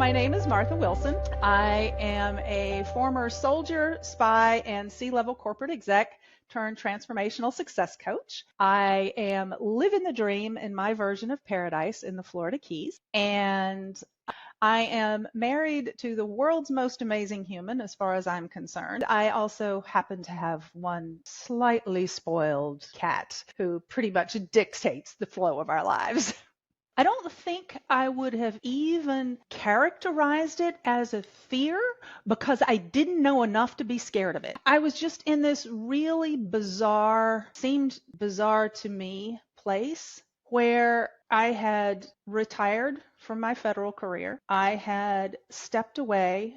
My name is Martha Wilson. I am a former soldier, spy, and C-level corporate exec turned transformational success coach. I am living the dream in my version of paradise in the Florida Keys. And I am married to the world's most amazing human as far as I'm concerned. I also happen to have one slightly spoiled cat who pretty much dictates the flow of our lives. I don't think I would have even characterized it as a fear because I didn't know enough to be scared of it. I was just in this really bizarre, seemed bizarre to me, place where I had retired from my federal career. I had stepped away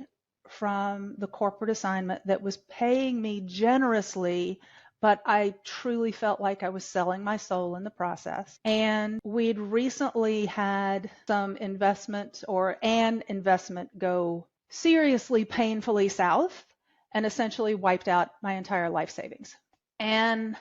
from the corporate assignment that was paying me generously, but I truly felt like I was selling my soul in the process. And we'd recently had some investment or an investment go seriously, painfully south and essentially wiped out my entire life savings. And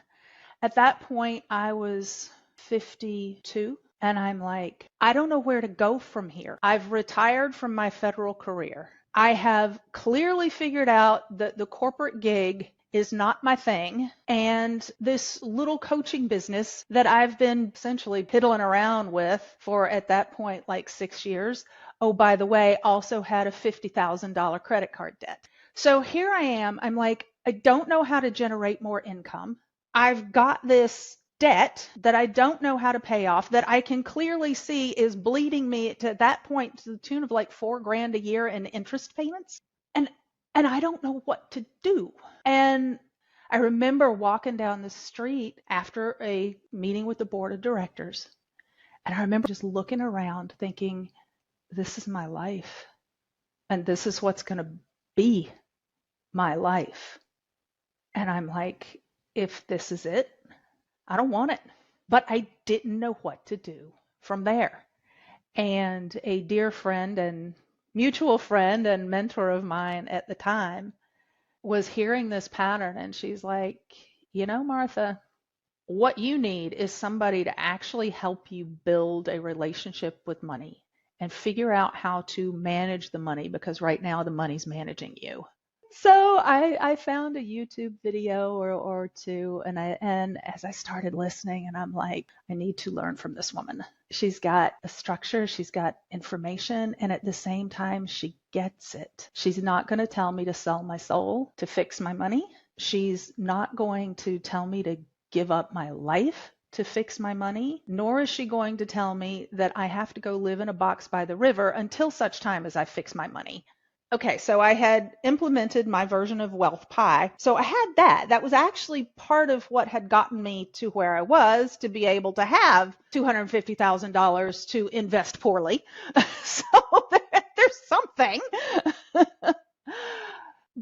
at that point, I was 52. And I'm like, I don't know where to go from here. I've retired from my federal career. I have clearly figured out that the corporate gig is not my thing. And this little coaching business that I've been essentially piddling around with for at that point, like 6 years. Oh, by the way, also had a $50,000 credit card debt. So here I am. I'm like, I don't know how to generate more income. I've got this debt that I don't know how to pay off that I can clearly see is bleeding me to that point to the tune of like $4,000 a year in interest payments. And I don't know what to do. And I remember walking down the street after a meeting with the board of directors. And I remember just looking around thinking, this is my life. And this is what's going to be my life. And I'm like, if this is it, I don't want it. But I didn't know what to do from there. And a dear friend and mutual friend and mentor of mine at the time was hearing this pattern, and she's like, you know, Martha, what you need is somebody to actually help you build a relationship with money and figure out how to manage the money, because right now the money's managing you. So I found a YouTube video or two, and as I started listening, and I'm like, I need to learn from this woman. She's got a structure, she's got information, and at the same time, she gets it. She's not going to tell me to sell my soul to fix my money. She's not going to tell me to give up my life to fix my money, nor is she going to tell me that I have to go live in a box by the river until such time as I fix my money. Okay, so I had implemented my version of wealth pie. So I had that. That was actually part of what had gotten me to where I was, to be able to have $250,000 to invest poorly. So there's something.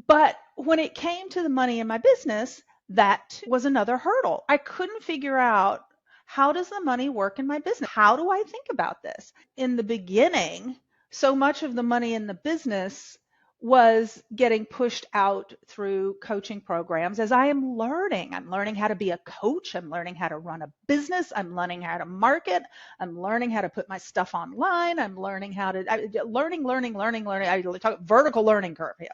But when it came to the money in my business, that was another hurdle. I couldn't figure out, how does the money work in my business? How do I think about this? In the beginning, so much of the money in the business was getting pushed out through coaching programs. As I'm learning how to be a coach. I'm learning how to run a business. I'm learning how to market. I'm learning how to put my stuff online. I'm learning how to, learning. I talk vertical learning curve here.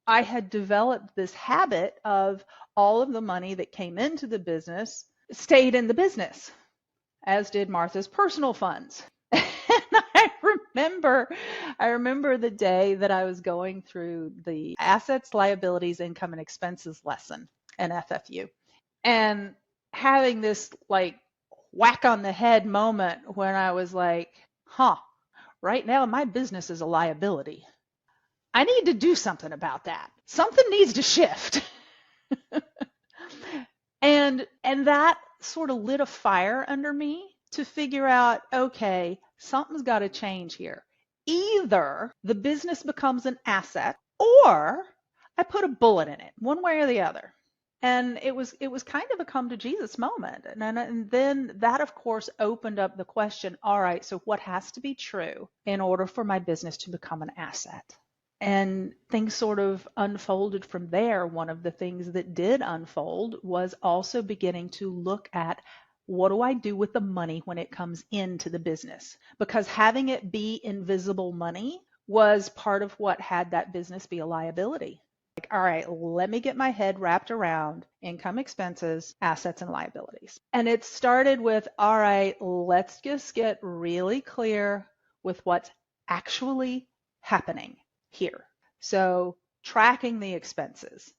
I had developed this habit of all of the money that came into the business stayed in the business, as did Martha's personal funds. I remember the day that I was going through the assets, liabilities, income, and expenses lesson in FFU, and having this like whack on the head moment when I was like, right now my business is a liability. I need to do something about that. Something needs to shift. And that sort of lit a fire under me to figure out, okay, something's got to change here. Either the business becomes an asset, or I put a bullet in it, one way or the other. And it was kind of a come to Jesus moment. And then that, of course, opened up the question, all right, so what has to be true in order for my business to become an asset? And things sort of unfolded from there. One of the things that did unfold was also beginning to look at, what do I do with the money when it comes into the business? Because having it be invisible money was part of what had that business be a liability. Like, all right, let me get my head wrapped around income, expenses, assets, and liabilities. And it started with, all right, let's just get really clear with what's actually happening here. So tracking the expenses,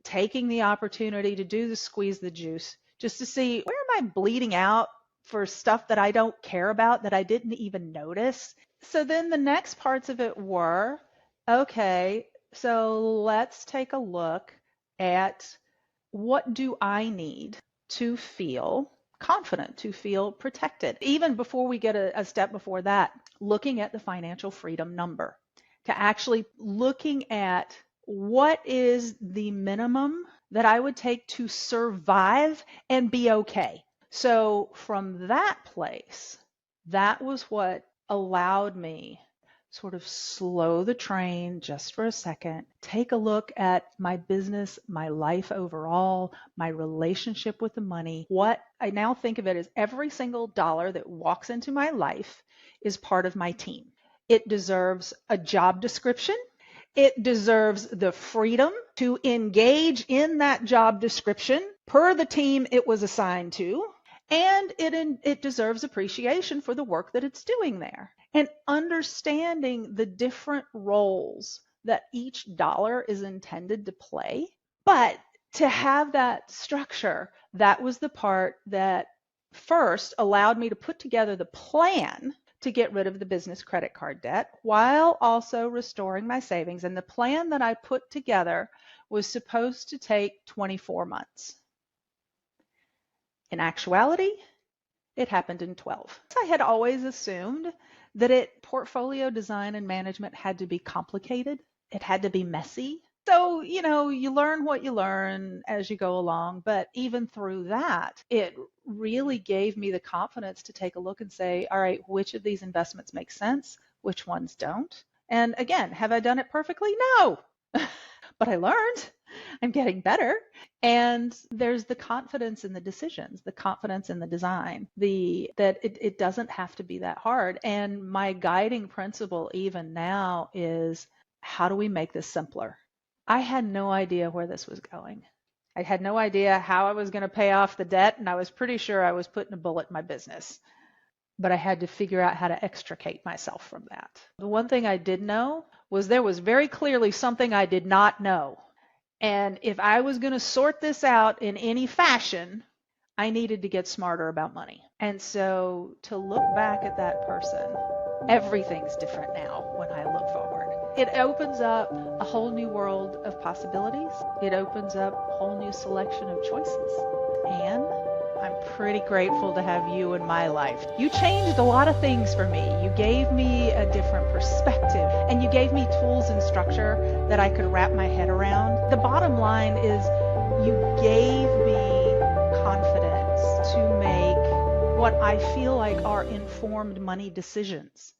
taking the opportunity to do the squeeze the juice, just to see where am I bleeding out for stuff that I don't care about, that I didn't even notice. So then the next parts of it were, okay, so let's take a look at what do I need to feel confident, to feel protected. Even before we get a step before that, looking at the financial freedom number, to actually looking at what is the minimum that I would take to survive and be okay. So from that place, that was what allowed me sort of slow the train just for a second, take a look at my business, my life overall, my relationship with the money. What I now think of it as every single dollar that walks into my life is part of my team. It deserves a job description. It deserves the freedom to engage in that job description per the team it was assigned to. And it deserves appreciation for the work that it's doing there. And understanding the different roles that each dollar is intended to play. But to have that structure, that was the part that first allowed me to put together the plan to get rid of the business credit card debt while also restoring my savings. And the plan that I put together was supposed to take 24 months. In actuality, it happened in 12. I had always assumed that portfolio design and management had to be complicated. It had to be messy. So, you learn what you learn as you go along. But even through that, it really gave me the confidence to take a look and say, all right, which of these investments make sense? Which ones don't? And again, have I done it perfectly? No. But I learned. I'm getting better. And there's the confidence in the decisions, the confidence in the design, that it doesn't have to be that hard. And my guiding principle even now is, how do we make this simpler? I had no idea where this was going. I had no idea how I was going to pay off the debt, and I was pretty sure I was putting a bullet in my business. But I had to figure out how to extricate myself from that. The one thing I did know was there was very clearly something I did not know. And if I was going to sort this out in any fashion, I needed to get smarter about money. And so to look back at that person, everything's different now when I look forward. It opens up a whole new world of possibilities. It opens up a whole new selection of choices. And I'm pretty grateful to have you in my life. You changed a lot of things for me. You gave me a different perspective, and you gave me tools and structure that I could wrap my head around. The bottom line is you gave me confidence to make what I feel like are informed money decisions.